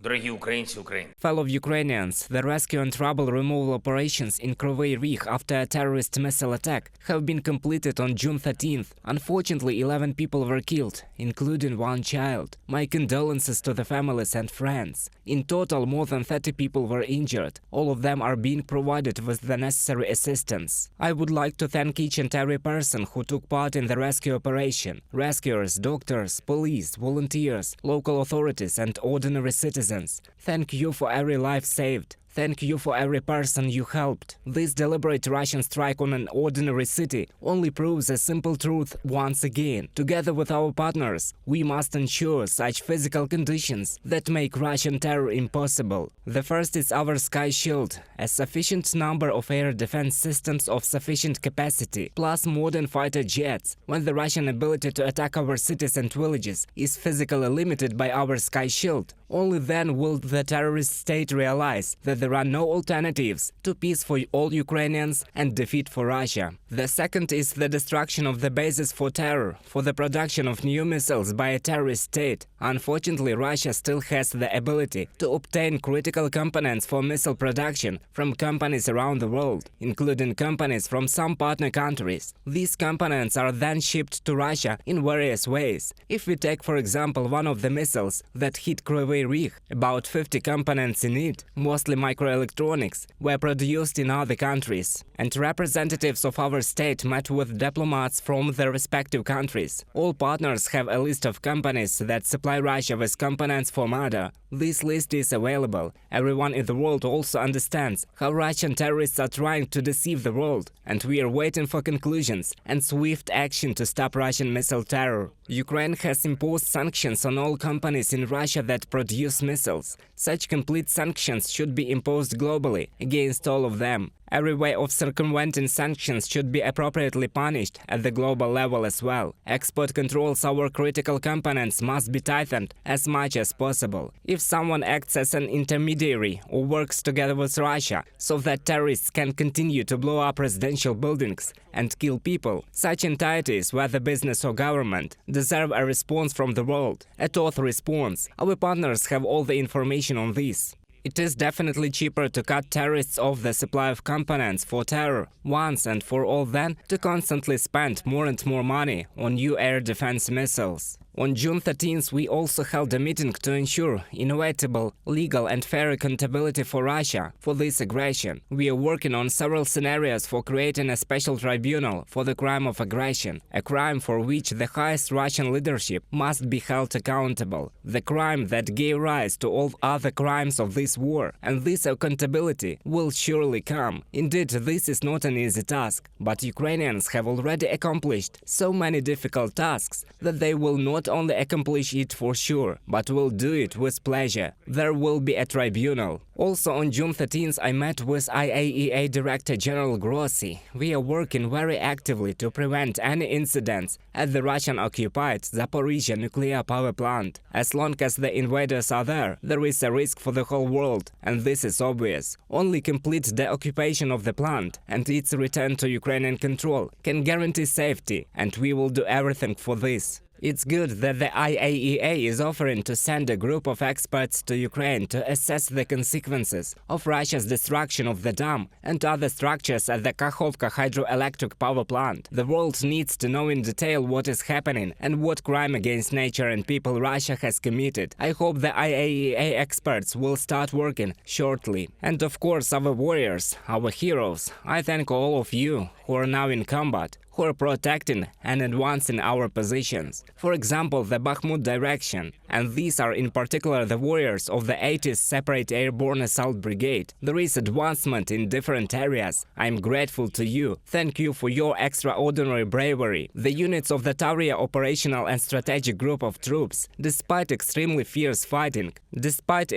Дорогі українці, Україна. Fellow Ukrainians, the rescue and rubble removal operations in Kryvyi Rih after a terrorist missile attack have been completed on June 13th. Unfortunately, 11 people were killed, including one child. My condolences to the families and friends. In total, more than 30 people were injured. All of them are being provided with the necessary assistance. I would like to thank each and every person who took part in the rescue operation. Rescuers, doctors, police, volunteers, local authorities and ordinary citizens. Thank you for every life saved. Thank you for every person you helped. This deliberate Russian strike on an ordinary city only proves a simple truth once again. Together with our partners, we must ensure such physical conditions that make Russian terror impossible. The first is our Sky Shield, a sufficient number of air defense systems of sufficient capacity, plus modern fighter jets. When the Russian ability to attack our cities and villages is physically limited by our Sky Shield, only then will the terrorist state realize that there are no alternatives to peace for all Ukrainians and defeat for Russia. The second is the destruction of the basis for terror, for the production of new missiles by a terrorist state. Unfortunately, Russia still has the ability to obtain critical components for missile production from companies around the world, including companies from some partner countries. These components are then shipped to Russia in various ways. If we take, for example, one of the missiles that hit Kryvyi Rih, about 50 components in it, mostly microelectronics, were produced in other countries, and representatives of our state met with diplomats from the respective countries. All partners have a list of companies that supply Russia with components for murder. This list is available. Everyone in the world also understands how Russian terrorists are trying to deceive the world, and we are waiting for conclusions and swift action to stop Russian missile terror. Ukraine has imposed sanctions on all companies in Russia that produce missiles. Such complete sanctions should be imposed globally against all of them. Every way of circumventing sanctions should be appropriately punished at the global level as well. Export controls our critical components must be tightened as much as possible. If someone acts as an intermediary or works together with Russia so that terrorists can continue to blow up residential buildings and kill people, such entities, whether business or government, deserve a response from the world. A total response. Our partners have all the information on this. It is definitely cheaper to cut terrorists off the supply of components for terror once and for all than to constantly spend more and more money on new air defense missiles. On June 13th, we also held a meeting to ensure inevitable, legal and fair accountability for Russia for this aggression. We are working on several scenarios for creating a special tribunal for the crime of aggression, a crime for which the highest Russian leadership must be held accountable, the crime that gave rise to all other crimes of this war, and this accountability will surely come. Indeed, this is not an easy task, but Ukrainians have already accomplished so many difficult tasks that they will not only accomplish it for sure, but will do it with pleasure. There will be a tribunal. Also on June 13th, I met with IAEA Director General Grossi. We are working very actively to prevent any incidents at the Russian-occupied Zaporizhzhia nuclear power plant. As long as the invaders are there is a risk for the whole world, and this is obvious. Only complete deoccupation of the plant and its return to Ukrainian control can guarantee safety, and we will do everything for this. It's good that the IAEA is offering to send a group of experts to Ukraine to assess the consequences of Russia's destruction of the dam and other structures at the Kakhovka hydroelectric power plant. The world needs to know in detail what is happening and what crime against nature and people Russia has committed. I hope the IAEA experts will start working shortly. And of course, our warriors, our heroes. I thank all of you who are now in combat, who are protecting and advancing our positions. For example, the Bakhmut direction, and these are in particular the warriors of the 80th Separate Airborne Assault Brigade. There is advancement in different areas. I am grateful to you. Thank you for your extraordinary bravery. The units of the Tauria Operational and Strategic Group of Troops, despite extremely fierce fighting, despite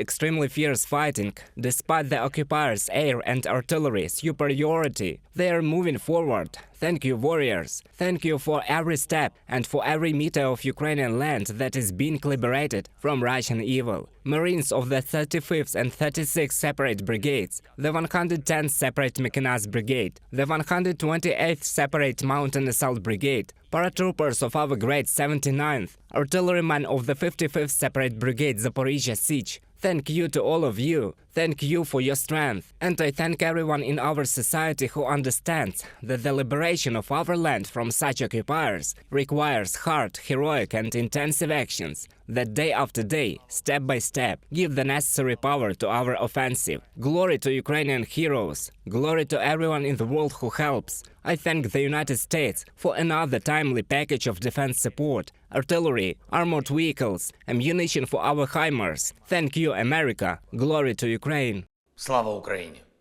the occupiers' air and artillery superiority, they are moving forward. Thank you, warriors. Thank you for every step and for every meter of Ukrainian land that is being liberated from Russian evil. Marines of the 35th and 36th Separate Brigades, the 110th Separate Mechanized Brigade, the 128th Separate Mountain Assault Brigade, paratroopers of our great 79th, artillerymen of the 55th Separate Brigade Zaporizhzhia Siege, Thank you to all of you. Thank you for your strength. And I thank everyone in our society who understands that the liberation of our land from such occupiers requires hard, heroic and intensive actions that day after day, step by step, give the necessary power to our offensive. Glory to Ukrainian heroes. Glory to everyone in the world who helps. I thank the United States for another timely package of defense support, artillery, armored vehicles, ammunition for our HIMARS. Thank you, America. Glory to Ukraine. Слава Україні!